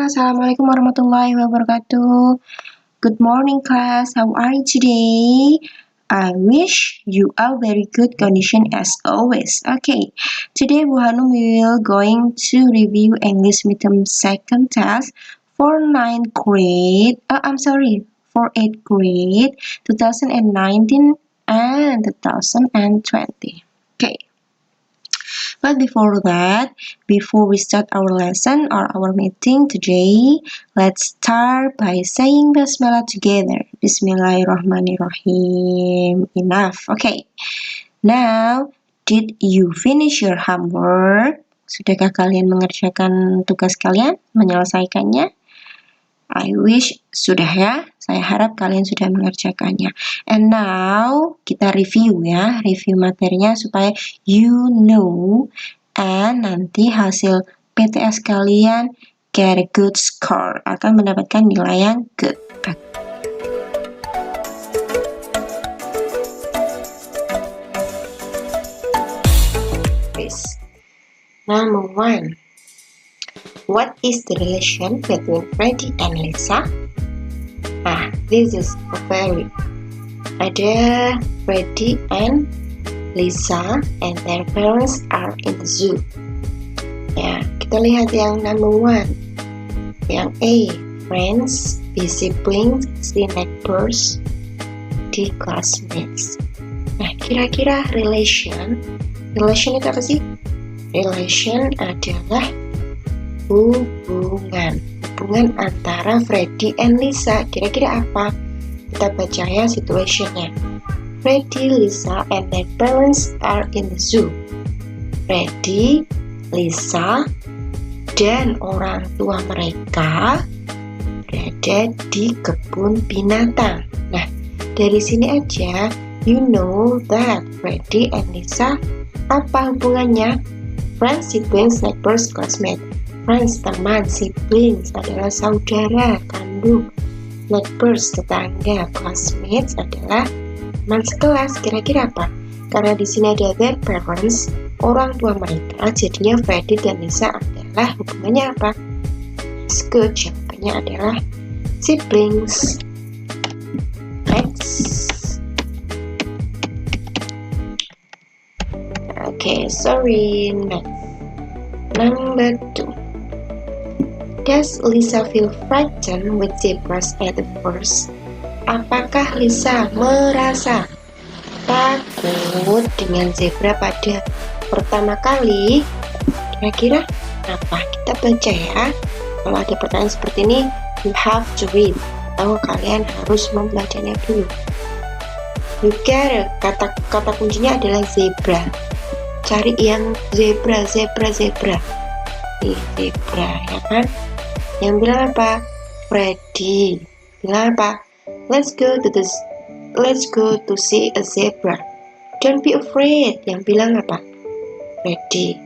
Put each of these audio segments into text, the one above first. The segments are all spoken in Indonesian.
Assalamualaikum warahmatullahi wabarakatuh. Good morning class, how are you today? I wish you are very good condition as always. Okay, today Bu Hanum will going to review English Medium second test for 9th grade. For 8th grade 2019 and 2020. Okay. But before that, before we start our lesson or our meeting today, let's start by saying Basmalah together. Bismillahirrahmanirrahim. Enough. Okay. Now, did you finish your homework? Sudahkah kalian mengerjakan tugas kalian, menyelesaikannya? I wish sudah ya. Saya harap kalian sudah mengerjakannya. And now kita review ya, review materinya supaya you know and nanti hasil PTS kalian get a good score, akan mendapatkan nilai yang good. Number 1. What is the relation between Freddy and Lisa? This is very. Ada Freddy and Lisa and their parents are in the zoo. Ya, kita lihat yang number 1. Yang A, friends, B, siblings, C, neighbors, D, classmates. Nah, kira-kira relation itu apa sih? Relation adalah hubungan antara Freddy and Lisa. Kira-kira apa? Kita baca ya situationnya. Freddy, Lisa, and their parents are in the zoo. Freddy, Lisa, dan orang tua mereka berada di kebun binatang. Nah, dari sini aja you know that Freddy and Lisa apa hubungannya? Friends, siblings, neighbors, classmates. Friends, teman, siblings adalah saudara kandung, neighbors, tetangga, classmates adalah teman sekelas. Kira-kira apa? Karena di sini ada their parents, orang tua mereka, jadinya Freddy dan Lisa adalah hubungannya apa? Good, jawabannya adalah siblings. Next. Okay, sorry. Next. Number 2. Does Lisa feel frightened with zebras at the first? Apakah Lisa merasa takut dengan zebra pada pertama kali? Kira-kira apa? Kita baca ya. Kalau ada pertanyaan seperti ini, you have to read. Atau kalian harus membacanya dulu. You get kata kuncinya adalah zebra. Cari yang zebra. Nih, zebra, ya kan? Yang bilang apa? Freddy. Bilang apa? Let's go to see a zebra. Don't be afraid. Yang bilang apa? Freddy.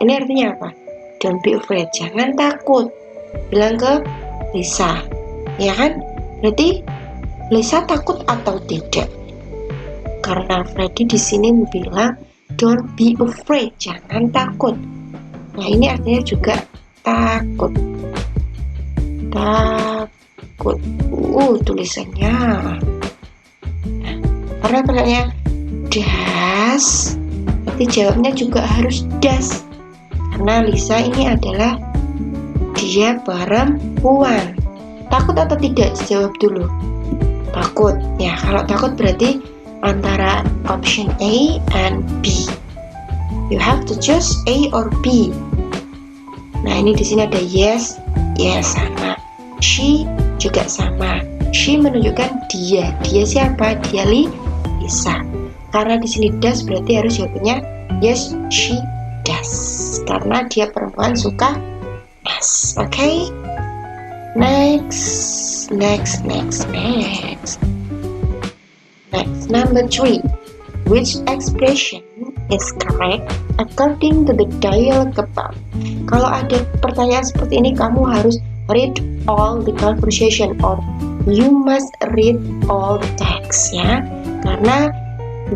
Ini artinya apa? Don't be afraid. Jangan takut. Bilang ke Lisa. Ya kan? Berarti Lisa takut atau tidak? Karena Freddy di sini bilang don't be afraid. Jangan takut. Nah, ini artinya juga takut. Tulisannya. Nah, karena pertanyaannya das, berarti jawabnya juga harus das. Karena Lisa ini adalah dia perempuan. Takut atau tidak? Jawab dulu. Takut. Ya, kalau takut berarti antara option A and B. You have to choose A or B. Nah, ini di sini ada yes, sama. She juga sama. She menunjukkan dia. Dia siapa? Dia Lisa. Karena di sini does berarti harus jawabnya yes, she does. Karena dia perempuan suka Yes, okay. Next, number 3. Which expression is correct according to the dialogue above? Kalau ada pertanyaan seperti ini, kamu harus read all the conversation or you must read all the text ya. Karena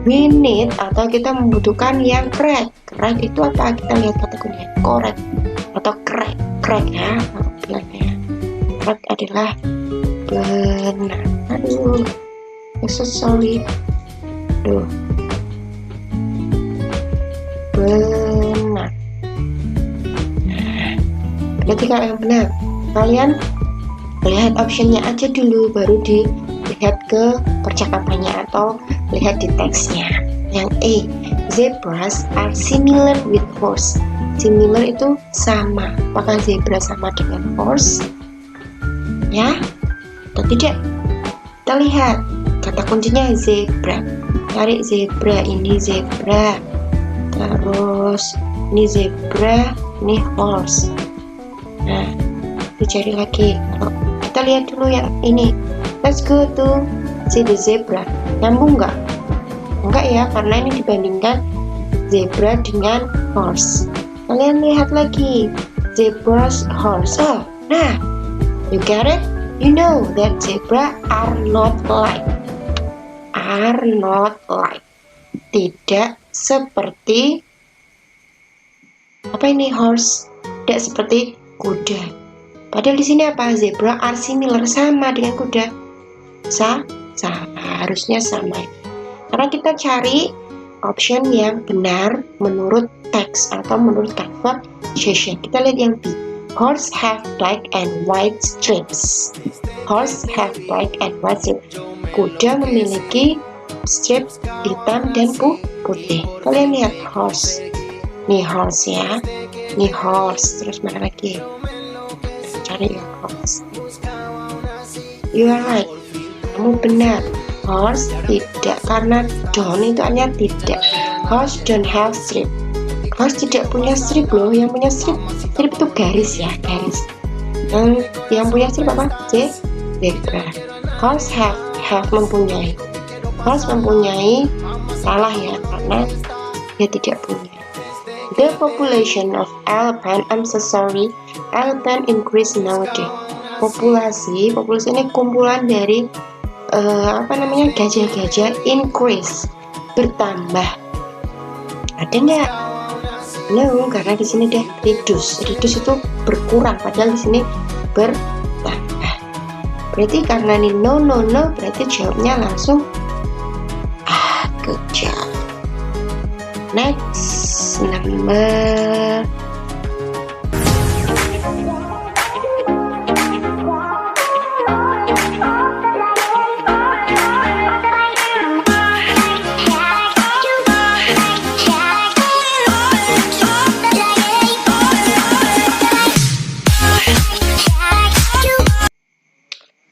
we need atau kita membutuhkan yang correct. Correct itu apa? Kita lihat kata kuncinya correct atau correct. Correct ya, bilangnya. Correct adalah benar. Aduh, so sorry. Aduh. Benar. Berarti kalau yang benar, kalian lihat optionnya aja dulu, baru dilihat ke percakapannya atau lihat di teksnya. Yang A, zebras are similar with horse. Similar itu sama. Apakah zebra sama dengan horse? Ya, atau tidak? Kita lihat kata kuncinya zebra. Cari zebra, ini zebra. Terus ini zebra, ini horse. Nah, dicari lagi. Kalau kita lihat dulu yang ini. Let's go to see the zebra. Nyambung nggak? Enggak ya, karena ini dibandingkan zebra dengan horse. Kalian lihat lagi zebra's horse. Oh, nah, you get it? You know that zebra are not like. Tidak seperti apa ini horse? Tidak seperti kuda. Padahal di sini apa? Zebra are similar, sama dengan kuda. Harusnya sama. Karena kita cari option yang benar menurut teks atau menurut conversation. Kita lihat yang B. Horse have black and white stripes. Horse have black and white stripes. Kuda memiliki strip hitam dan putih. Kalian lihat horse. Nih horse ya. Nih horse. Terus mana lagi? Cari yang horse. You are right. Kamu benar. Horse tidak, karena don't itu hanya tidak. Horse don't have strip. Horse tidak punya strip loh. Yang punya strip itu garis ya, garis. Yang punya strip apa? Zebra. Horse have mempunyai. Horse mempunyai, salah ya, karena dia tidak punya. The population of elephant, I'm so sorry, elephant increase nowadays. Populasi ini kumpulan dari gajah-gajah increase, bertambah. Ada nggak? No, karena di sini dia reduce itu berkurang, padahal di sini bertambah. Berarti karena ini no, berarti jawabnya langsung good job. Next, number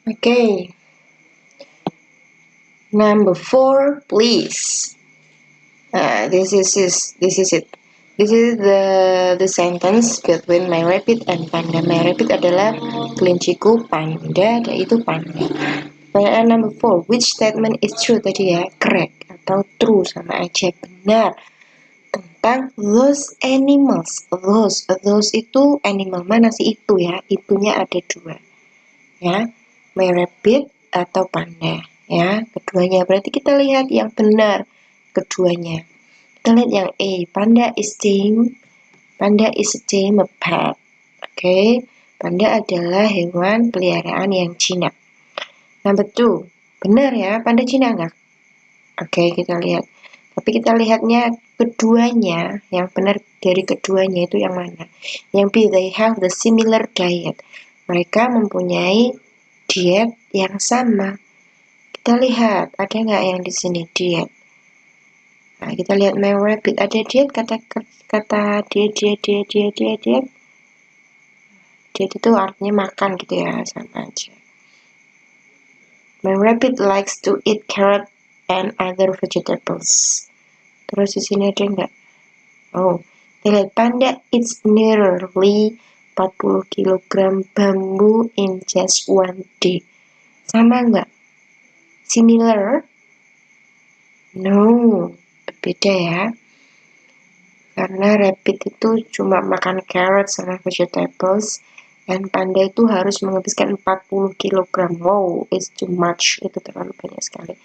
okay. Number 4, please. This is it. This is the sentence between my rabbit and panda. My rabbit adalah kelinciku, panda yaitu panda. Pertanyaan number 4, which statement is true? Tadi ya, correct atau true sama aja, benar. Tentang those animals. Those itu animal, mana sih itu ya? Itunya ada 2. Ya, my rabbit atau panda. Ya, keduanya. Berarti kita lihat yang benar keduanya. Kita lihat yang A, panda is tame a pet. Oke, panda adalah hewan peliharaan yang jinak. Number 2, benar ya, panda jinak nggak? Oke, kita lihat. Tapi kita lihatnya keduanya, yang benar dari keduanya itu yang mana? Yang B, they have the similar diet. Mereka mempunyai diet yang sama. Kita lihat, ada nggak yang di sini diet? Nah, kita lihat my rabbit, ada diet, kata diet. Diet itu artinya makan gitu ya, sama aja. My rabbit likes to eat carrot and other vegetables. Terus di sini ada nggak? Oh, kita lihat panda eats nearly 40 kg bambu in just one day. Sama nggak? Similar? No, berbeda ya. Karena rabbit itu cuma makan carrot sama vegetables, dan panda itu harus menghabiskan 40 kg. Wow, it's too much. Itu terlalu banyak sekali.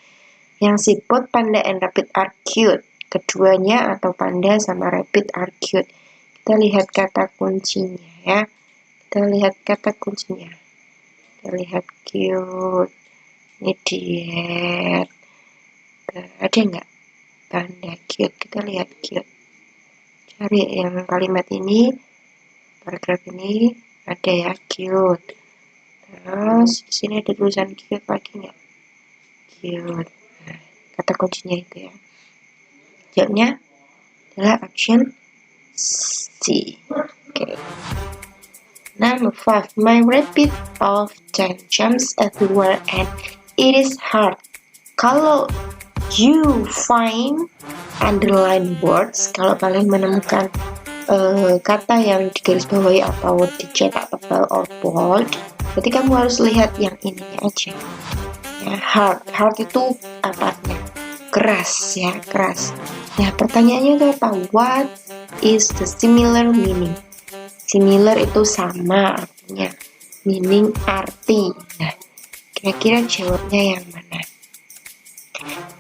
Yang siput, panda and rabbit are cute. Keduanya atau panda sama rabbit are cute. Kita lihat kata kuncinya ya. Kita lihat kata kuncinya. Kita lihat cute. Ini diet. Ada nggak panda cute? Kita lihat cute. Cari yang kalimat ini, paragraf ini ada ya cute. Terus di sini ada tulisan cute lagi nggak? Cute. Nah, kata kuncinya itu ya. Jawabnya adalah option C. Okay. Number 5. My rabbit often jumps everywhere and it is hard. Kalau you find underline words, kalau kalian menemukan kata yang digarisbawahi atau dicetak tebal or bold, berarti kamu harus lihat yang ini aja ya. Hard itu apanya? Keras ya, keras. Nah, pertanyaannya itu apa? What is the similar meaning? Similar itu sama artinya, meaning arti. Nah, kira-kira jawabnya yang mana?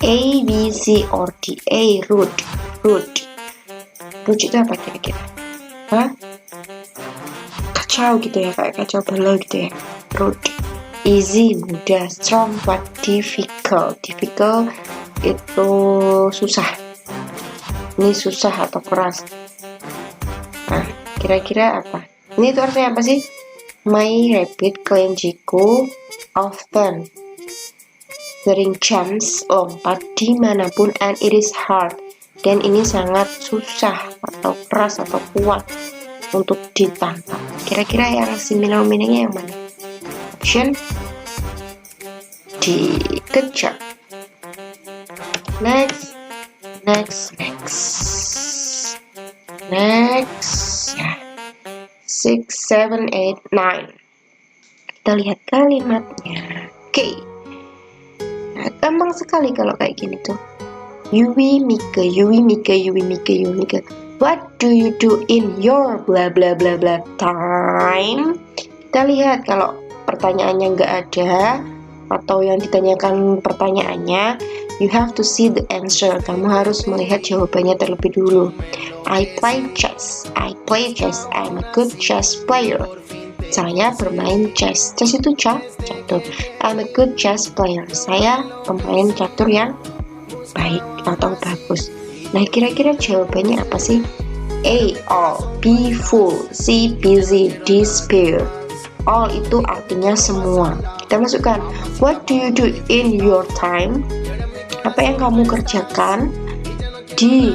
A, B, C, or D? A, root. Root itu apa kira-kira? Hah? Kacau gitu ya, kayak kacau balau gitu ya. Root. Easy, mudah. Strong, but difficult. Difficult itu susah. Ini susah atau keras. Nah, kira-kira apa? Ini tuh artinya apa sih? My rabbit, kelinciku, often sering jumps, lompat dimanapun, and it is hard, dan ini sangat susah atau keras atau kuat untuk ditangkap. Kira-kira yang similar meaningnya yang mana? Option D. Good job. Next ya. 6, 7, 8, 9. Kita lihat kalimatnya. Oke. Nah, gampang sekali kalau kayak gini tuh. Yui Mika. What do you do in your bla bla bla bla time? Kita lihat kalau pertanyaannya nggak ada atau yang ditanyakan pertanyaannya, you have to see the answer. Kamu harus melihat jawabannya terlebih dulu. I play chess. I'm a good chess player. Saya bermain chess. Chess itu catur. I'm a good chess player. Saya pemain catur yang baik atau bagus. Nah, kira-kira jawabannya apa sih? A, all. B, full. C, busy. D, spare. All itu artinya semua. Kita masukkan, what do you do in your time? Apa yang kamu kerjakan di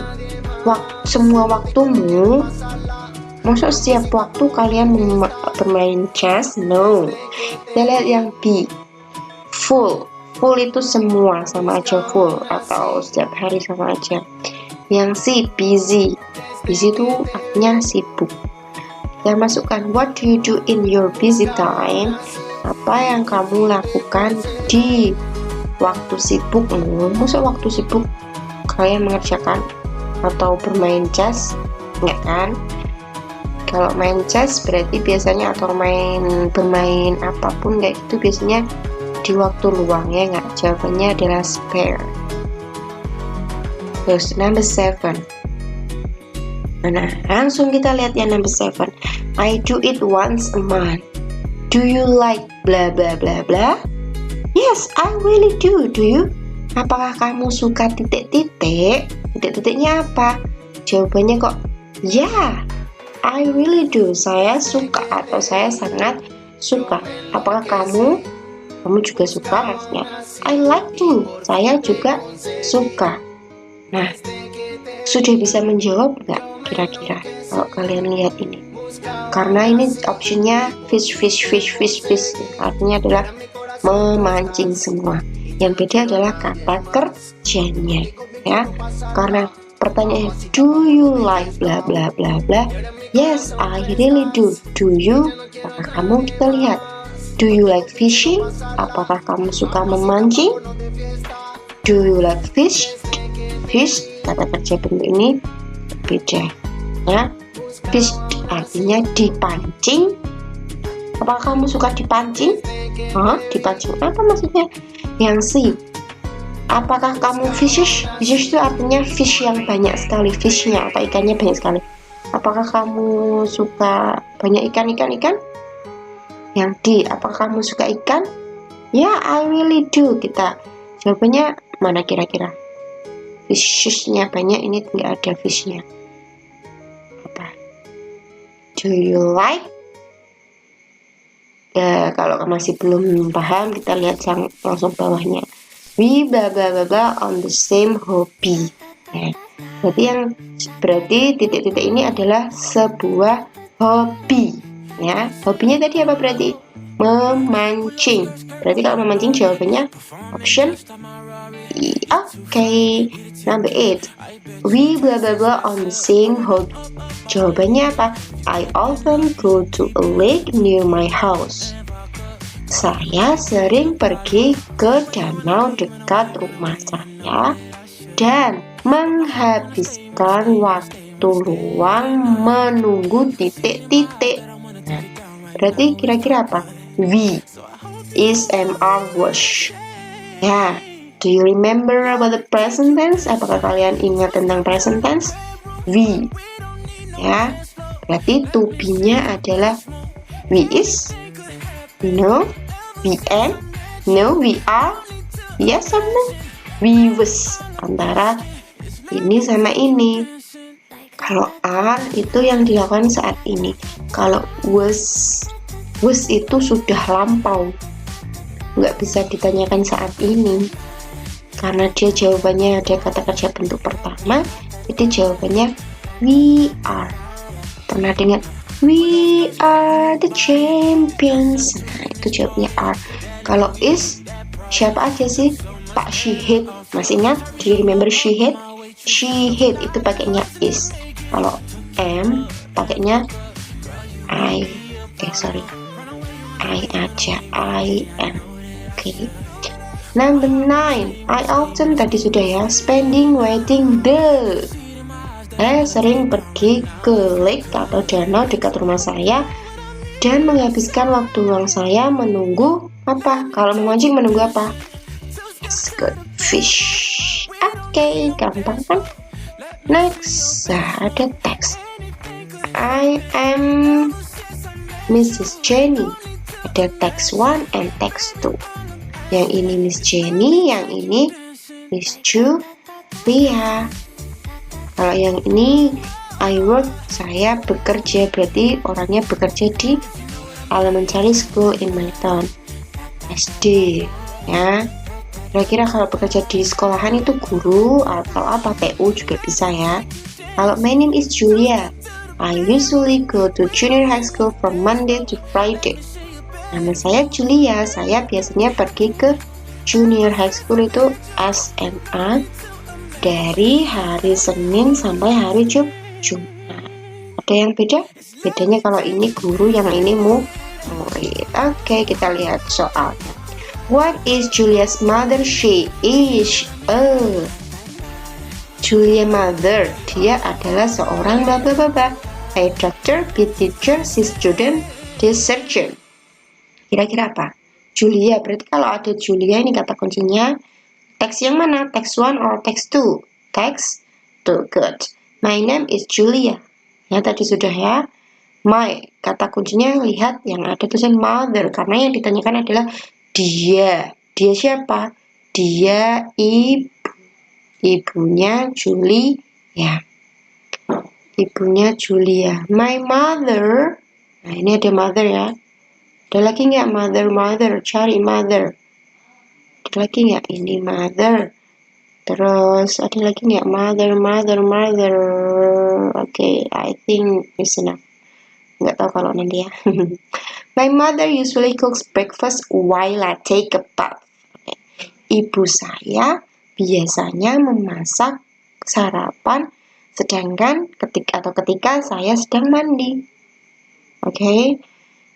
semua waktumu? Maksud setiap waktu kalian bermain chess? No. Kita lihat yang B, full. Full itu semua, sama aja full, atau setiap hari sama aja. Yang C, busy. Busy itu artinya sibuk. Kita masukkan, what do you do in your busy time? Apa yang kamu lakukan di waktu sibukmu? Maksud waktu sibuk kalian mengerjakan atau bermain chess? Enggak kan? Kalau main chess berarti biasanya atau bermain apapun kayak gitu biasanya di waktu luang ya nggak? Jawabannya adalah spare. Terus number 7. Nah, langsung kita lihat yang number 7. I do it once a month. Do you like bla bla bla bla? Yes, I really do. Do you? Apakah kamu suka titik-titik? Titik-titiknya apa? Jawabannya kok ya. I really do. Saya suka atau saya sangat suka. Apakah kamu juga suka maksudnya? I like to. Saya juga suka. Nah, sudah bisa menjawab nggak kira-kira kalau kalian lihat ini? Karena ini optionnya fish. Artinya adalah memancing semua. Yang beda adalah kata kerjanya ya. Karena pertanyaannya do you like bla bla bla bla, Yes, I really do. Do you? Apakah kamu? Kita lihat. Do you like fishing? Apakah kamu suka memancing? Do you like fish? Fish, kata kerja bentuk ini beda. Ya, fish artinya dipancing. Apakah kamu suka dipancing? Dipancing apa maksudnya? Yang C. Apakah kamu fishes? Fishes itu artinya fish yang banyak sekali, fishnya atau ikannya banyak sekali. Apakah kamu suka banyak ikan? Yang D, apakah kamu suka ikan? Ya, I really do. Kita jawabannya mana kira-kira? Fishnya banyak, ini tidak ada fishnya. Apa? Do you like? Ya, kalau masih belum paham, kita lihat langsung bawahnya. We blah blah blah blah on the same hobby. Ya, berarti titik-titik ini adalah sebuah hobi. Ya, hobinya tadi apa berarti? Memancing. Berarti kalau memancing jawabannya option okay. Number 8. We blah blah blah on the same hobby. Jawabannya apa? I often go to a lake near my house. Saya sering pergi ke danau dekat rumah saya dan menghabiskan waktu luang menunggu titik-titik. Nah, berarti kira-kira apa? We is MR wash. Ya, do you remember about the present tense? Apakah kalian ingat tentang present tense? We. Ya, berarti to be-nya adalah we is, no, we am, no, we are, yes or no, we was. Antara ini sama ini. Kalau are itu yang dilakukan saat ini. Kalau was itu sudah lampau, nggak bisa ditanyakan saat ini karena dia jawabannya ada kata kerja bentuk pertama, jadi jawabannya we are. Pernah dengar we are the champions? Nah, itu jawabannya are. Kalau is, siapa aja sih? Pak Syihid, masih ingat? Do you remember Syihid? Syihid itu pakainya is. Kalau am pakainya I. I aja, I am. Okay. Number 9. I often, tadi sudah ya, spending waiting the. Saya sering pergi ke lake atau danau dekat rumah saya dan menghabiskan waktu luang saya menunggu apa? Kalau memancing menunggu apa? Yes, good fish. Okay, gampang kan? Next, ada teks. I am Mrs. Jenny. Ada text 1 and text 2. Yang ini Miss Jenny, yang ini Miss Julia. Kalau yang ini I work, saya bekerja, berarti orangnya bekerja di elementary school in my town, SD. Ya, kira-kira kalau bekerja di sekolahan itu guru atau apa, TU juga bisa ya. Kalau my name is Julia, I usually go to junior high school from Monday to Friday. Nama saya Julia, saya biasanya pergi ke junior high school itu SMA dari hari Senin sampai hari Jumat. Ada yang beda? Bedanya kalau ini guru, yang ini murid. Oke, kita lihat soalnya. What is Julia's mother? She is Julia mother. Dia adalah seorang bla bla bla. A doctor, B teacher, C student, D surgeon. Kira-kira apa? Julia, berarti kalau ada Julia ini kata kuncinya teks yang mana? Teks 1 or teks 2? Teks 2, good. My name is Julia. Ya, tadi sudah ya. My, kata kuncinya lihat yang ada tulisan mother, karena yang ditanyakan adalah dia. Dia siapa? Dia ibu. Ibunya Julia. Ibunya Julia. My mother. Nah, ini ada mother ya. Ada lagi nggak mother? Cari mother. Ada lagi nggak? Ini mother. Terus ada lagi nggak mother? Okay, I think it's enough. Nggak tahu kalau nanti ya. My mother usually cooks breakfast while I take a bath. Ibu saya biasanya memasak sarapan Sedangkan ketika saya sedang mandi. Oke.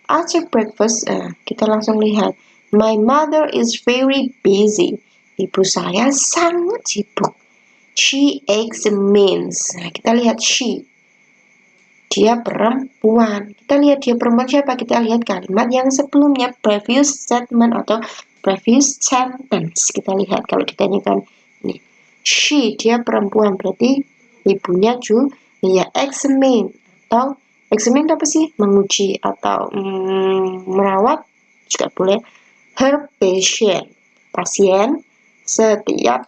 After breakfast, kita langsung lihat. My mother is very busy. Ibu saya sangat sibuk. She examines. Nah, kita lihat she. Dia perempuan. Kita lihat dia perempuan siapa? Kita lihat kalimat yang sebelumnya, previous statement atau previous sentence. Kita lihat kalau ditanyakan ini. She, dia perempuan, berarti ibunya Julia. Examine atau examine apa sih? Menguji atau merawat juga boleh. Her patient, pasien setiap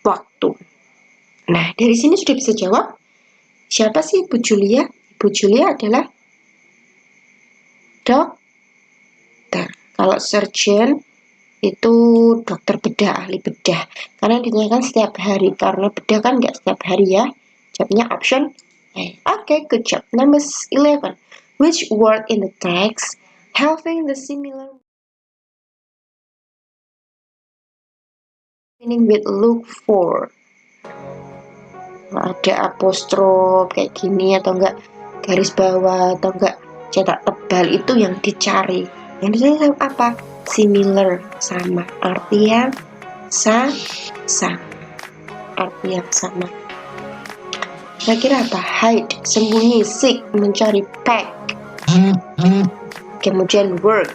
waktu. Nah, dari sini sudah bisa jawab. Siapa sih Ibu Julia? Ibu Julia adalah dokter. Kalau surgeon itu dokter bedah, ahli bedah. Karena ditanyakan setiap hari. Karena bedah kan nggak setiap hari ya. Jawabnya option A. Oke, good job. Number 11. Which word in the text having the similar meaning with look for? Ada apostrof kayak gini atau enggak garis bawah atau enggak cetak tebal, itu yang dicari. Yang dicari apa? Similar, sama, arti yang sama, arti yang sama. Kira-kira apa? Hide, sembunyi. Seek, mencari. Pack, kemudian work.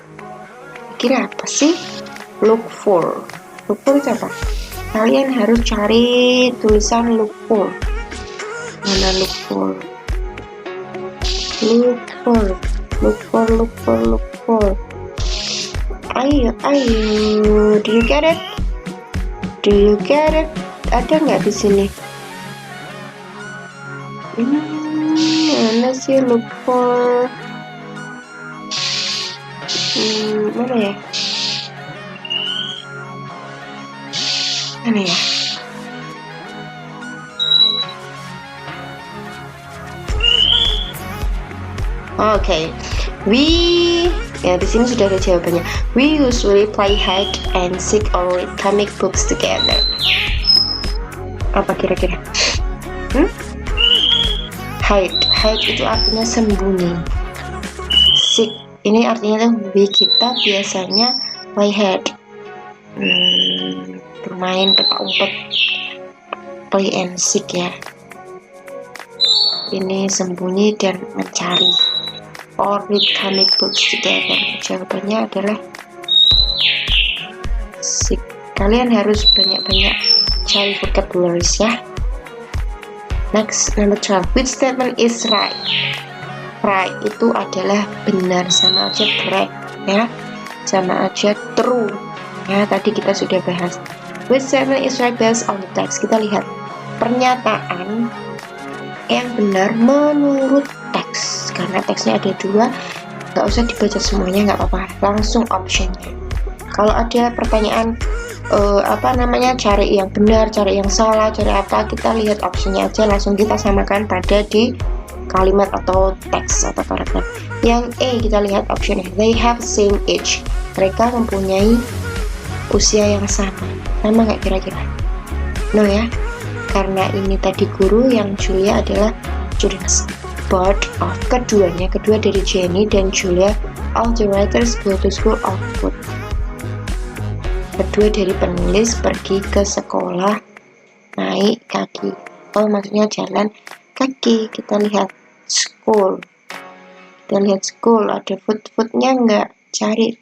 Kira apa sih? Look for. Look for itu apa? Kalian harus cari tulisan look for. Mana look for? Look for. Look for, look for, look for. Ayo. Do you get it? Do you get it? Ada nggak di sini? Mana sih look for? Mana ya? Mana ya? Oke. Ya di sini sudah ada jawabannya. We usually play hide and seek or read comic books together. Apa kira-kira? Hide itu artinya sembunyi. Seek ini artinya tuh kita biasanya play hide, bermain petak umpet, play and seek ya. Ini sembunyi dan mencari. Or read comic books together. Jawabannya adalah seek. Kalian harus banyak-banyak cari vocabularies ya. Next, number 12. Which statement is right? Right itu adalah benar, sama aja correct ya, sama aja true ya. Tadi kita sudah bahas. Which statement is right based on the text? Kita lihat pernyataan yang benar menurut teks. Karena teksnya ada dua, nggak usah dibaca semuanya, nggak apa-apa, langsung optionnya. Kalau ada pertanyaan cari yang benar, cari yang salah, cari apa, kita lihat optionnya aja, langsung kita samakan pada di kalimat atau teks atau paragraf. Yang A kita lihat optionnya, they have same age. Mereka mempunyai usia yang sama. Sama nggak kira-kira? No ya, karena ini tadi guru, yang Julia adalah students. Both of kedua dari Jenny dan Julia, all the writers go to school on foot. Kedua dari penulis pergi ke sekolah naik kaki. Oh, maksudnya jalan kaki. Kita lihat school. Ada footnya enggak? Cari.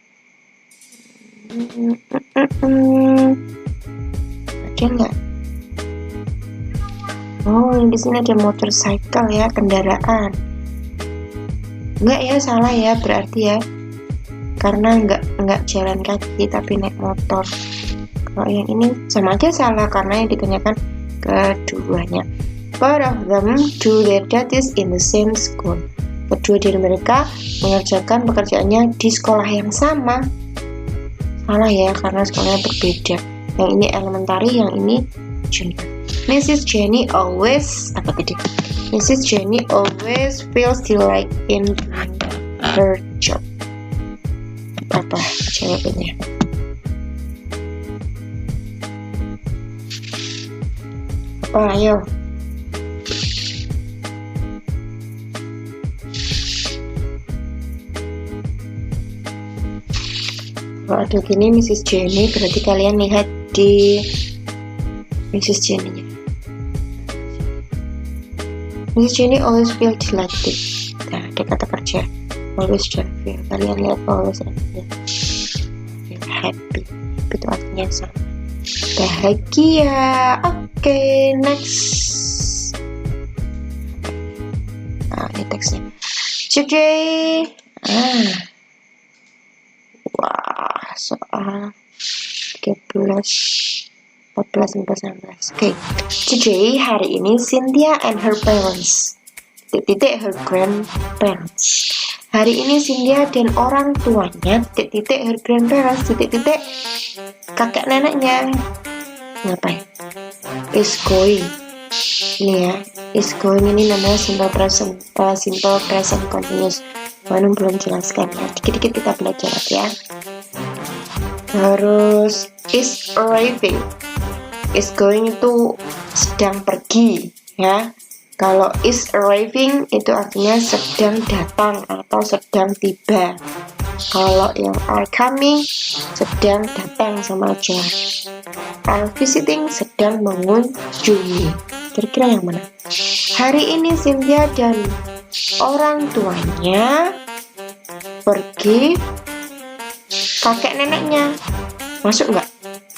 Ada enggak? Oh, di sini ada motorcycle ya, kendaraan. Enggak ya, salah ya berarti ya. Karena enggak jalan kaki tapi naik motor. Kalau yang ini sama aja salah karena yang ditanyakan keduanya. Both of them do their duties in the same school. Kedua dari mereka mengerjakan pekerjaannya di sekolah yang sama. Salah ya, karena sekolahnya berbeda. Yang ini elementary, yang ini junior. Mrs. Jenny always feels delight in her job. Apa jawabannya? Apa, ayo? Kalau ada gini Mrs. Jenny, berarti kalian lihat di Mrs. Jenny-nya. Mrs. Jenny always feel delighted. Nah, ada kata kerja always dan feel. Kalian lihat always dan feel happy. Itu artinya sama, bahagia. Oke, next. Nah, ini teksnya. Today, wah, soal 13, 14, 15, 16. Oke, today, hari ini Cynthia and her parents, titik her grandparents. Hari ini Cynthia dan orang tuanya, titik her grandparents, titik kakek neneknya. Ngapain? Is going. Ini ya, is going ini namanya simple present continuous. Manu belum jelaskan ya, dikit-dikit kita belajar ya. Terus is arriving. Is going itu sedang pergi ya. Kalau is arriving itu artinya sedang datang atau sedang tiba. Kalau yang are coming sedang datang sama aja. Are visiting sedang mengunjungi. Kira-kira yang mana? Hari ini Cynthia dan orang tuanya pergi kakek neneknya. Masuk nggak?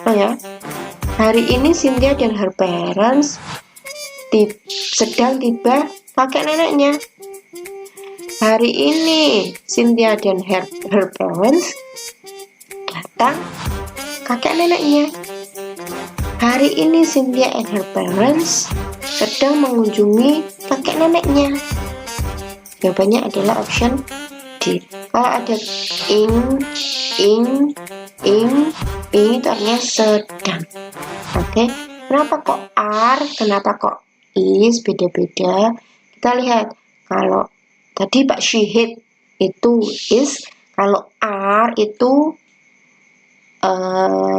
Oh ya. Hari ini Cynthia dan her parents sedang tiba kakek neneknya. Hari ini Cynthia dan her parents datang kakek neneknya. Hari ini Cynthia and her parents sedang mengunjungi kakek neneknya. Jawabannya adalah option D. Kalau ada ing itu artinya sedang. Oke, kenapa kok are, kenapa kok is, beda-beda. Kita lihat, kalau tadi Pak Syihid itu is, kalau are itu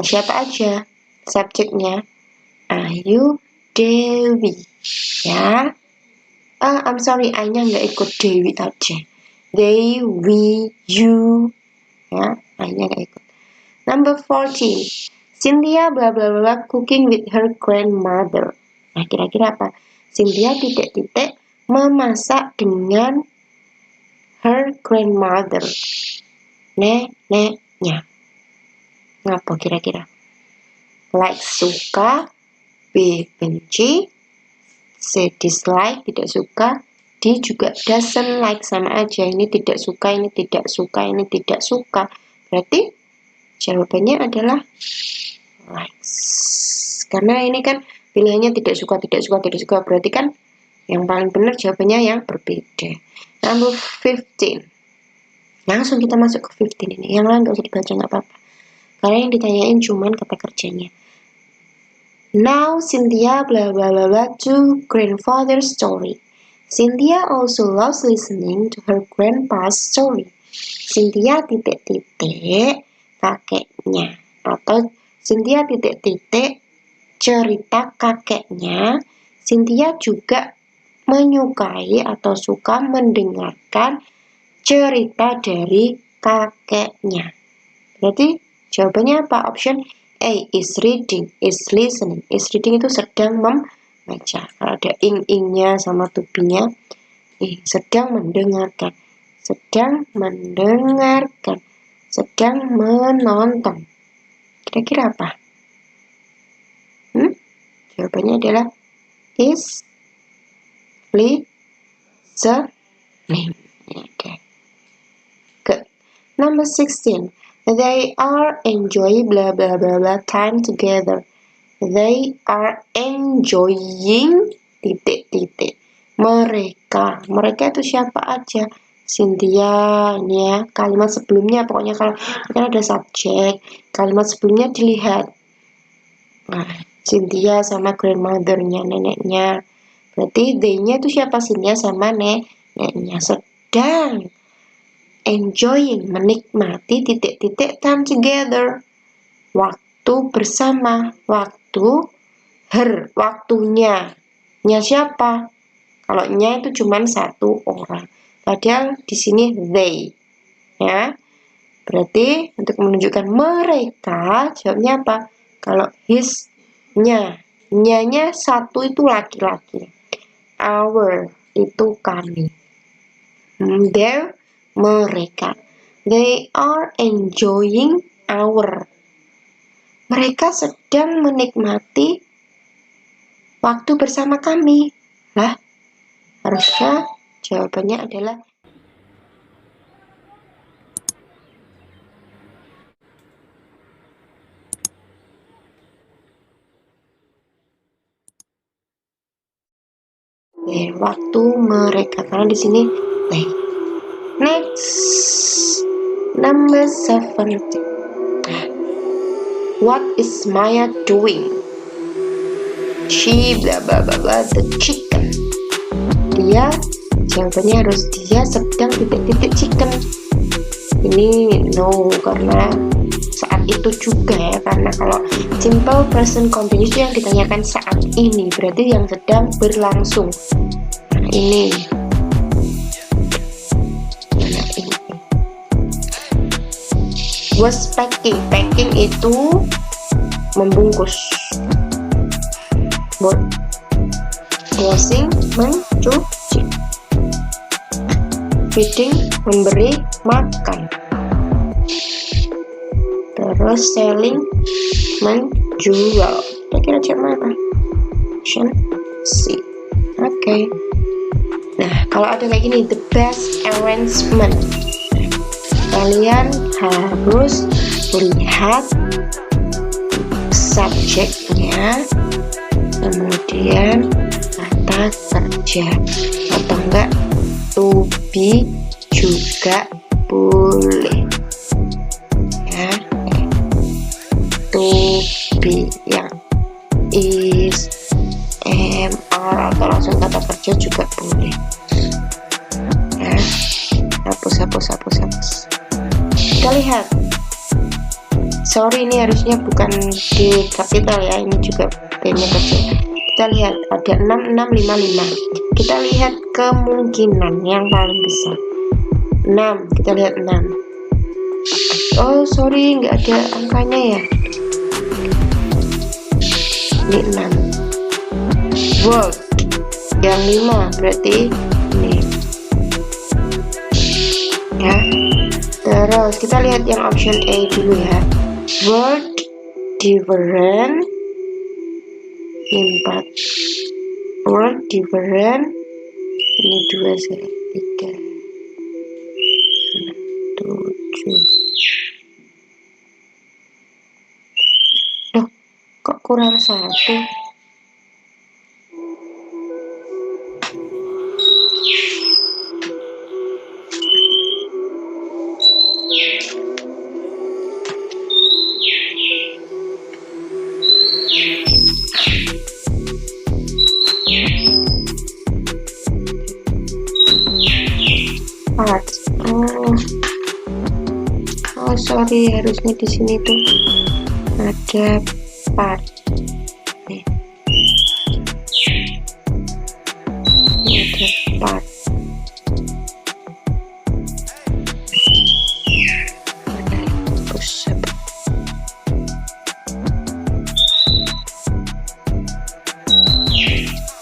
siapa aja subjeknya? Ayu, Dewi ya. I'm sorry, I-nya nggak ikut, Dewi aja. They, we, you ya, I-nya nggak ikut. Number 14, Cynthia bla bla bla cooking with her grandmother. Nah, kira-kira apa? Cynthia titik-titik memasak dengan her grandmother, neneknya. Ngapa kira-kira? Like suka, B benci, C dislike tidak suka, D juga doesn't like, sama aja. Ini tidak suka, ini tidak suka, ini tidak suka. Berarti jawabannya adalah likes. Karena ini kan pilihannya tidak suka, tidak suka, tidak suka. Berarti kan yang paling benar jawabannya yang berbeda. Number 15. Langsung kita masuk ke 15 ini. Yang lain nggak usah dibaca, nggak apa-apa. Karena yang ditanyain cuman kata kerjanya. Now Cynthia blah blah blah blah to grandfather's story. Cynthia also loves listening to her grandpa's story. Cynthia titik-titik kakeknya, atau Cynthia titik-titik cerita kakeknya. Cynthia juga menyukai atau suka mendengarkan cerita dari kakeknya. Berarti jawabannya apa? Option A is reading, is listening. Is reading itu sedang membaca. Kalau ada ing-ingnya sama to-be-nya, sedang mendengarkan, sedang mendengarkan, sedang menonton. Kira-kira apa? Jawabannya adalah is listening. Okay. Good. Number 16. They are enjoy blah blah blah blah time together. They are enjoying titik-titik. Mereka itu siapa aja? Cynthia, ini ya. Kalimat sebelumnya pokoknya kalau kan ada subjek, kalimat sebelumnya dilihat. Nah, Cynthia sama grandmother-nya, neneknya. Berarti they-nya itu siapa? Cynthia sama neneknya sedang enjoying, menikmati titik-titik time together, waktu bersama, waktu waktunya. Nya siapa? Kalau nya itu cuma satu orang. Padahal di sini they, ya. Berarti untuk menunjukkan mereka, jawabnya apa? Kalau his-nya, nya satu itu laki-laki. Our itu kami. Their, mereka. They are enjoying our. Mereka sedang menikmati waktu bersama kami. Lah, harusnya jawabannya adalah waktu mereka, karena di sini they. Next, number 17. What is Maya doing? She blah blah blah blah the chicken. Dia, jawabannya harus dia sedang titik-titik chicken. Ini no, karena saat itu juga ya, karena kalau simple present continuous yang ditanyakan saat ini berarti yang sedang berlangsung. Nah, ini was packing. Packing itu membungkus. Washing, mencuci. Feeding, memberi makan. Terus selling, menjual. Kira-kira cuma apa? Option C. Oke. Nah, kalau ada kayak gini, the best arrangement. Kalian harus lihat subjeknya, kemudian kata kerja, atau enggak to be juga boleh ya. To be yang is, am, are, atau langsung kata kerja juga boleh ya. Hapus. Kita lihat, sorry ini harusnya bukan di kapital ya, ini juga B-nya kecil. Kita lihat ada 6, 6, 5, 5. Kita lihat kemungkinan yang paling besar 6. Kita lihat 6. Oh sorry, nggak ada angkanya ya. Ini 6. Work yang 5 berarti ini ya. Terus kita lihat yang option A dulu ya. Word different 4. Word different ini 2 saya 3 7. Loh, kok kurang 1? Oh sorry, harusnya di sini tuh ada part. Nih. Ini ada part.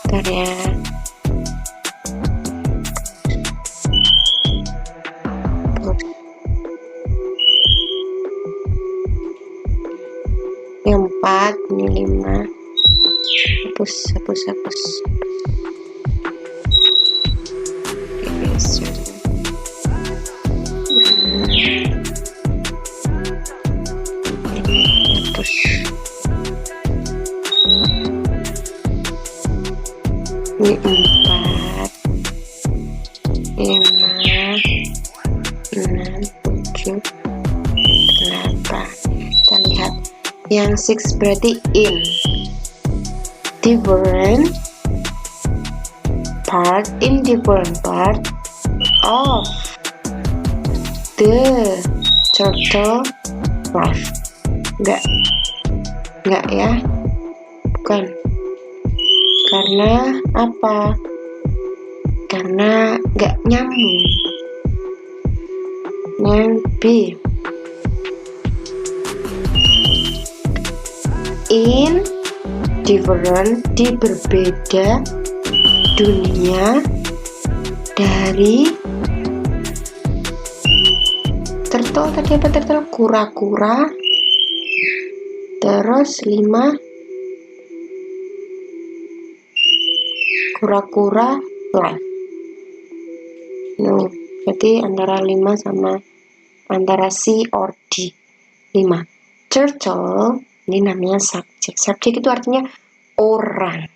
Bentar ya. Yang 4, ini 5. Hapus. Ini 4, 5, 6, 7, 8. Kita lihat yang 6 berarti in different part of the turtle life. Enggak ya, bukan. Karena apa? Karena enggak nyambung. Yang B in different, di berbeda dunia dari turtle. Tadi apa turtle? Kura-kura. Terus 5 kura-kura live. No, jadi antara 5 sama antara C or D. 5. Turtle ini namanya subjek. Subjek itu artinya orang,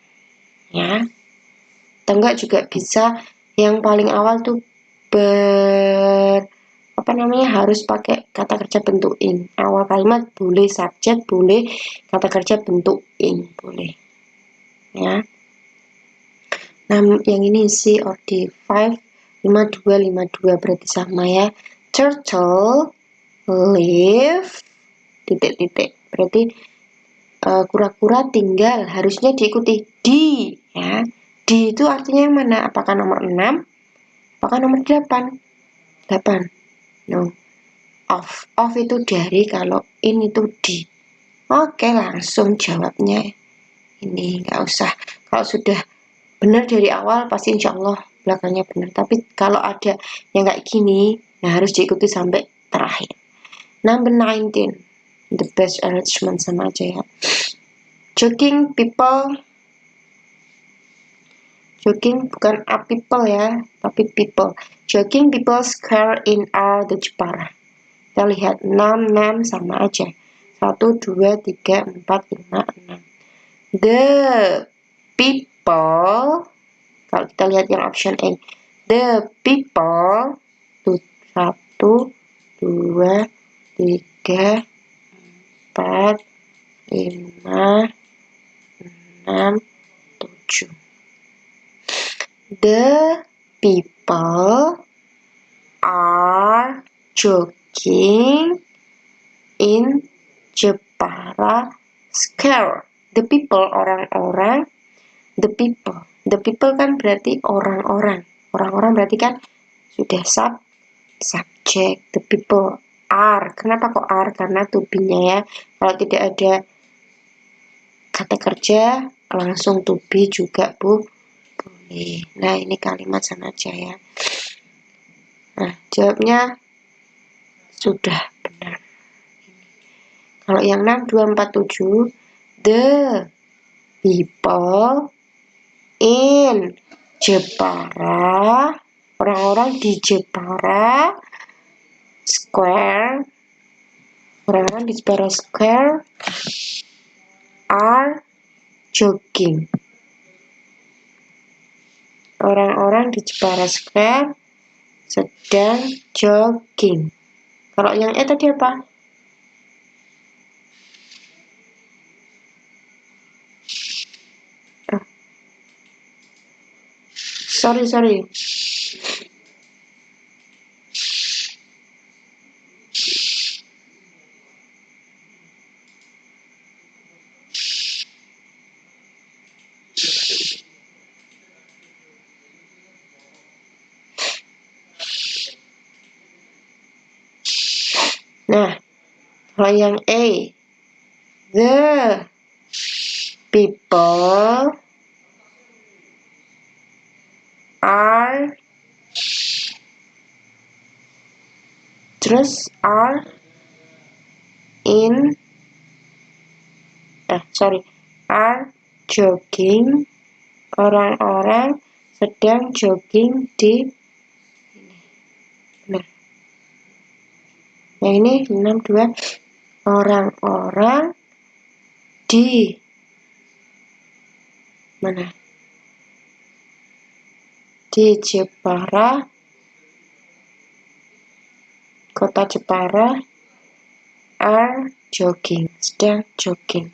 ya. Atau enggak juga bisa yang paling awal tuh harus pakai kata kerja bentuk ing. Awal kalimat boleh subjek, boleh kata kerja bentuk ing, boleh, ya. Nah, yang ini C or D. 5, 52 berarti sama, ya. Turtle live titik-titik, berarti kura-kura tinggal, harusnya diikuti di, ya. Di itu artinya yang mana? Apakah nomor 6? Apakah nomor 8? 8. No. Off itu dari, kalau in itu di. Oke, langsung jawabnya ini, nggak usah. Kalau sudah benar dari awal pasti insya Allah belakangnya benar. Tapi kalau ada yang kayak gini, nah harus diikuti sampai terakhir. Number 19, the best arrangement, sama aja, ya. Jogging people. Jogging bukan a people, ya, tapi people. Jogging people square in are the Jepara. Kita lihat 6 sama aja. 1, 2, 3, 4, 5, 6. The people, kalau kita lihat yang option A, the people tuh 1, 2, 3, 4, 5, 6, 7. The people are jogging in Jepara Square. The people, orang-orang. The people kan berarti orang-orang. Orang-orang berarti kan sudah subjek. The people are. Kenapa kok are? Karena to be-nya, ya. Kalau tidak ada kata kerja langsung to be juga boleh. Nah, ini kalimat sama aja, ya. Nah, jawabnya sudah benar. Kalau yang 6, 2, 4, 7, the people in Jepara, orang-orang di Jepara Square, orang-orang di Jepara Square are jogging. Orang-orang di Jepara Square sedang jogging. Kalau yang E tadi apa? Sorry. Nah, kalau yang A, the people are, terus are in, are jogging, orang-orang sedang jogging di, nah, yang ini 62, orang-orang di mana? Di Jepara, kota Jepara, are jogging, sedang jogging.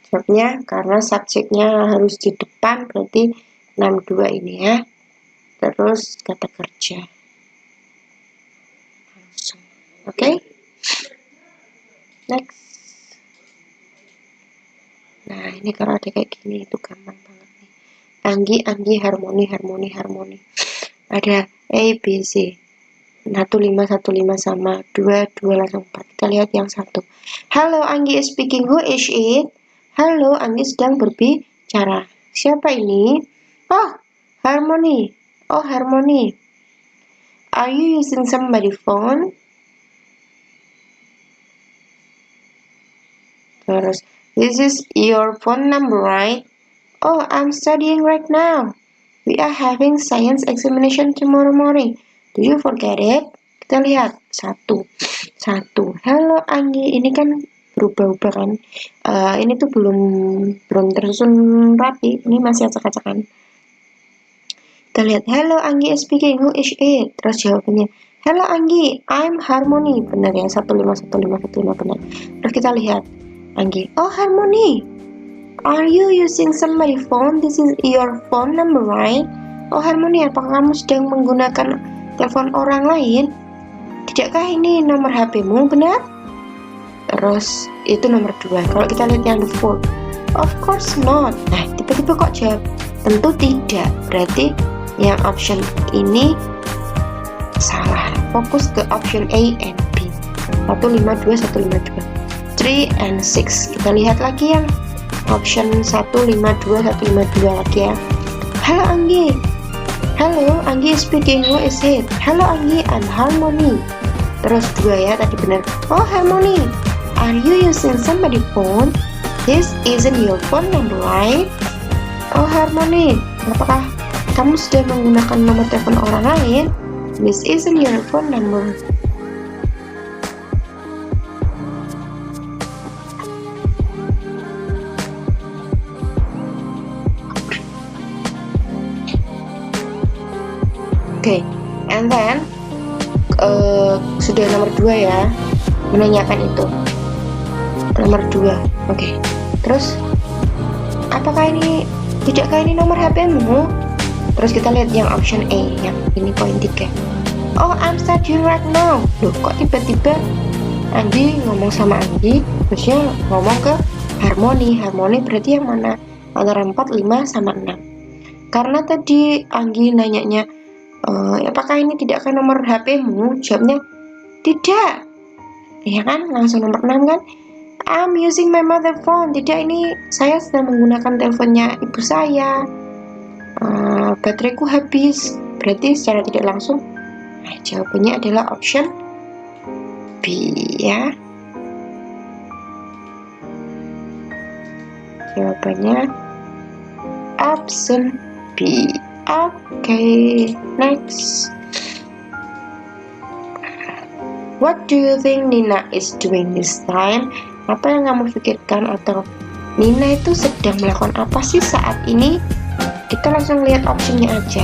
Jawabnya karena subjeknya harus di depan, berarti 62 ini, ya. Terus kata kerja langsung. Oke? Next. Nah, ini kalau ada kayak gini itu gampang banget nih. Anggi, harmoni. Ada A, B, C. 1515 sama 22 langsung 4. Kita lihat yang satu. Hello, Anggi is speaking. Who is it? Halo, Anggi sedang berbicara. Siapa ini? Oh, Harmony. Oh, Harmony. Are you using somebody's phone? Terus, this is your phone number, right? Oh, I'm studying right now. We are having science examination tomorrow morning. Do you forget it? Kita lihat satu. Halo Anggi, ini kan berubah-ubah kan? Ini tuh belum tersusun rapi. Ini masih acak-acakan. Kita lihat. Hello Anggi is speaking. Who is it? Terus jawabannya. Hello Anggi, I'm Harmony. Benar ya, 1515 benar. Terus kita lihat Anggi. Oh Harmony. Are you using somebody's phone? This is your phone number, right? Oh Harmony, apakah kamu sedang menggunakan telepon orang lain? Tidakkah ini nomor HP-mu, benar? Terus itu nomor 2. Kalau kita lihat yang the fourth, of course not. Nah, tiba-tiba kok jawab tentu tidak. Berarti yang option ini salah. Fokus ke option A and B. 152, 3 and 6. Kita lihat lagi yang option 152 lagi ya. Halo Anggi. Hello, Anggi speaking. Who is it? Halo Anggi, I'm Harmony. Terus 2 ya, tadi benar. Oh Harmony, are you using somebody's phone? This isn't your phone number, right? Oh Harmony, apakah kamu sudah menggunakan nomor telepon orang lain? This isn't your phone number. Okay, and then sudah nomor 2 ya, menanyakan itu nomor 2. Oke. Terus tidakkah ini nomor HP-mu? Terus kita lihat yang option A, yang ini poin 3. Oh, I'm studying right now. Loh, kok tiba-tiba Anggi ngomong sama Anggi, terusnya ngomong ke Harmony. Harmony berarti yang mana? Antara 4, 5 sama 6. Karena tadi Anggi nanyanya, apakah ini tidakkah nomor HP-mu? Jawabnya tidak. Ya kan? Langsung nomor 6 kan? I'm using my mother phone. Tidak, ini saya sedang menggunakan teleponnya ibu saya. Bateraiku habis. Berarti secara tidak langsung jawabannya adalah option B ya. Jawabannya option B. Okay, next. What do you think Nina is doing this time? Apa yang kamu pikirkan atau Nina itu sedang melakukan apa sih saat ini? Kita langsung lihat optionnya aja.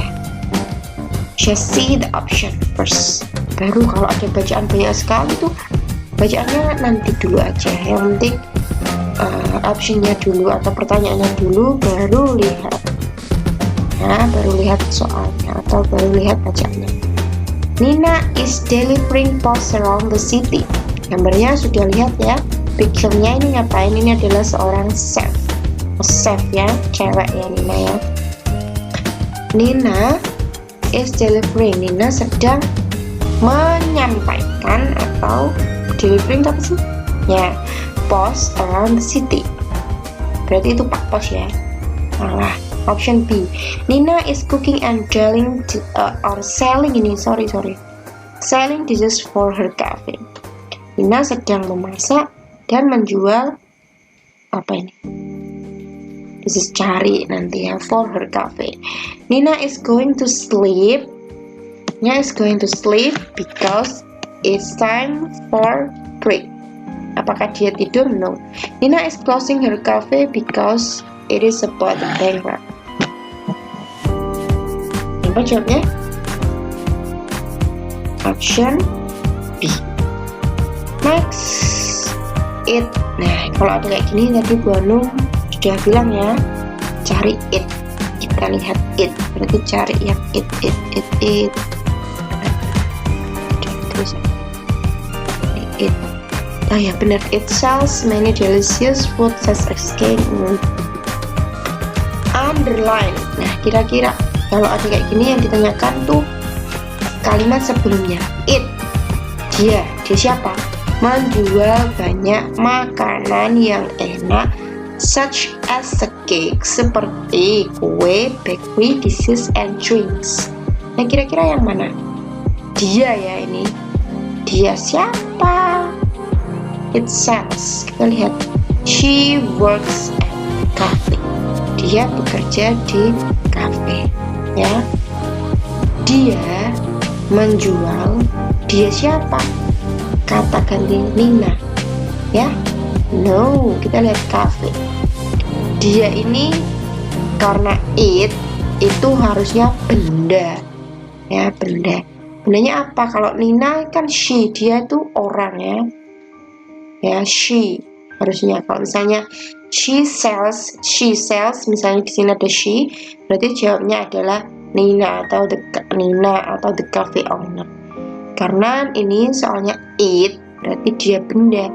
Just see the option first. Baru kalau ada bacaan banyak sekali tuh, bacaannya nanti dulu aja. Yang penting optionnya dulu atau pertanyaannya dulu, baru lihat. Nah, baru lihat soalnya atau baru lihat bacaannya. Nina is delivering posts around the city. Gambarnya sudah lihat ya. Picture-nya ini ngapain? Ini adalah seorang chef. Chef ya, cewek ya Nina ya. Nina is delivering. Nina sedang menyampaikan atau delivering apa sih? Ya, posts around the city. Berarti itu Pak Pos ya. Salah. Option B. Nina is cooking and selling selling dishes for her cafe. Nina sedang memasak dan menjual apa ini? This is cari nanti ya, for her cafe. Nina is going to sleep. Nina is going to sleep because it's time for break. Apakah dia tidur? No. Nina is closing her cafe because it is about the bankrupt. Apa jawabnya? Option B. Next, it. Nah, kalau ada kayak gini tadi Bu Anung sudah bilang ya, cari it. Kita lihat it. Berarti cari yang it. Terus it. Oh ya benar, it sells many delicious food such as cake. Underline. Nah, kira-kira kalau ada kayak gini yang ditanyakan tuh kalimat sebelumnya. It, dia siapa? Menjual banyak makanan yang enak, such as a cake, seperti kue, bakery, dishes, and drinks. Nah, kira-kira yang mana? Dia ya ini. Dia siapa? It says, kita lihat, she works at cafe. Dia bekerja di cafe, ya. Dia menjual. Dia siapa? Kata ganti Nina, ya. No, kita lihat cafe. Dia ini, karena it itu harusnya benda, ya, benda. Bendanya apa? Kalau Nina kan she, dia itu orang, ya. Ya, she harusnya. Kalau misalnya she sells, misalnya di sini ada she, berarti jawabnya adalah Nina atau the cafe owner. Karena ini soalnya it, berarti dia benda.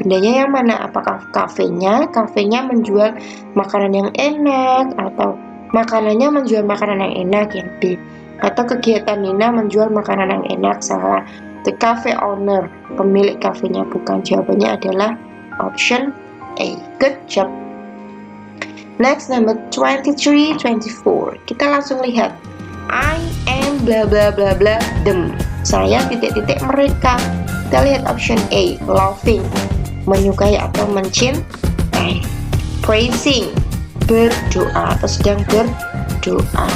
Bendanya yang mana? Apakah kafenya? Kafenya menjual makanan yang enak, atau makanannya menjual makanan yang enak, yang B. Atau kegiatan Nina menjual makanan yang enak, salah. The cafe owner, pemilik kafenya, bukan. Jawabannya adalah option A. Good job. Next, number 23, 24. Kita langsung lihat. I am bla bla bla bla them. Saya titik-titik mereka. Kita lihat option A. Loving, menyukai atau mencintai. Praising, berdoa atau sedang berdoa.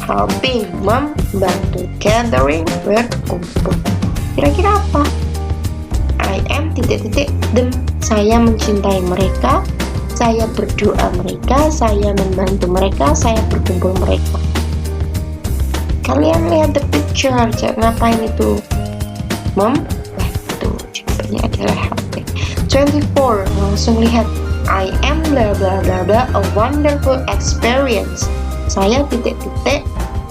Helping, membantu. Gathering, berkumpul. Kira-kira apa? I am titik-titik them. Saya mencintai mereka, saya berdoa mereka, saya membantu mereka, saya berkumpul mereka. Kalian lihat the picture, ngapain itu? Membantu. Jawabannya adalah helping. 24, langsung lihat. I am bla bla bla bla a wonderful experience. Saya titik-titik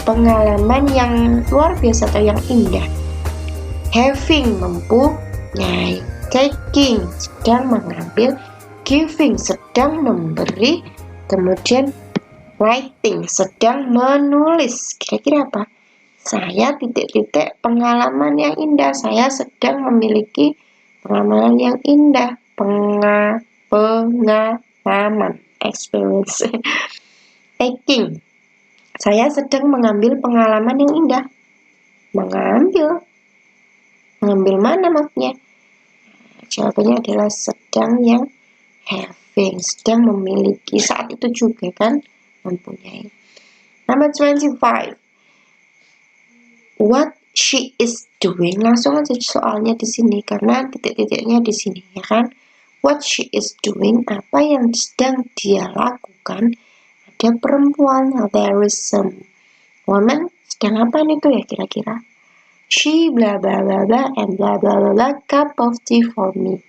pengalaman yang luar biasa atau yang indah. Having, mempunyai. Taking, sedang mengambil. Giving, sedang memberi. Kemudian writing, sedang menulis. Kira-kira apa? Saya titik-titik pengalaman yang indah. Saya sedang memiliki pengalaman yang indah. Pengalaman, experience. Taking, saya sedang mengambil pengalaman yang indah. Mengambil mana maksudnya? Jawabannya adalah sedang, yang having, sedang memiliki. Saat itu juga kan mempunyai. Number 25. What she is doing. Langsung aja soalnya di sini karena titik-titiknya di sini, ya kan? What she is doing, apa yang sedang dia lakukan. Ada perempuan, there is some woman, sedang apa itu ya kira-kira? She bla bla bla bla and bla bla bla bla cup of tea for me.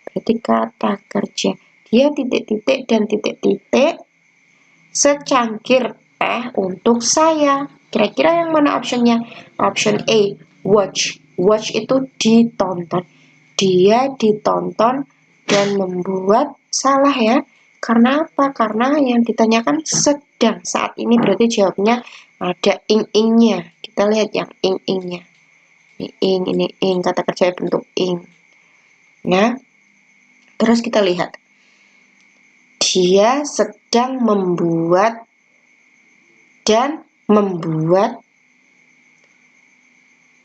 Berarti kata kerja. Dia titik-titik dan titik-titik secangkir teh untuk saya. Kira-kira yang mana optionnya? Option A, watch. Watch itu ditonton. Dia ditonton dan membuat salah, ya. Karena apa? Karena yang ditanyakan sedang saat ini, berarti jawabnya ada ing-ingnya. Kita lihat yang ing-ingnya. Ini ing, kata kerja bentuk ing. Ya. Terus kita lihat. Dia sedang membuat dan membuat.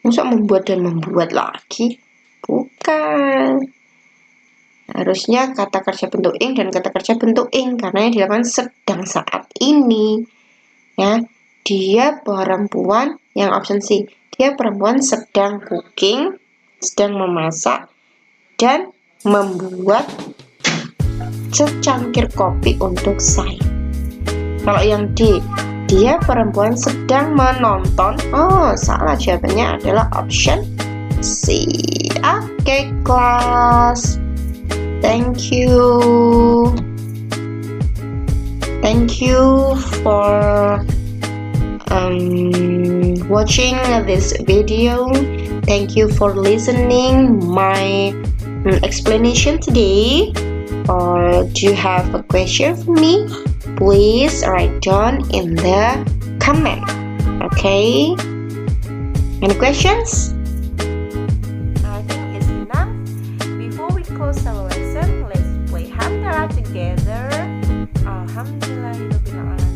Masa membuat dan membuat lagi? Bukan. Harusnya kata kerja bentuk ing dan kata kerja bentuk ing karena yang dilakukan sedang saat ini. Ya, dia perempuan, yang option C. Dia perempuan sedang cooking, sedang memasak dan membuat secangkir kopi untuk saya. Kalau yang D, dia perempuan sedang menonton. Oh, salah, jawabannya adalah option C. Oke, kelas. Thank you for watching this video. Thank you for listening my explanation today. Or do you have a question for me? Please write down in the comment. Okay, Any questions? I think it's enough. Before we close our lesson, let's play Hamdallah together. Alhamdulillah.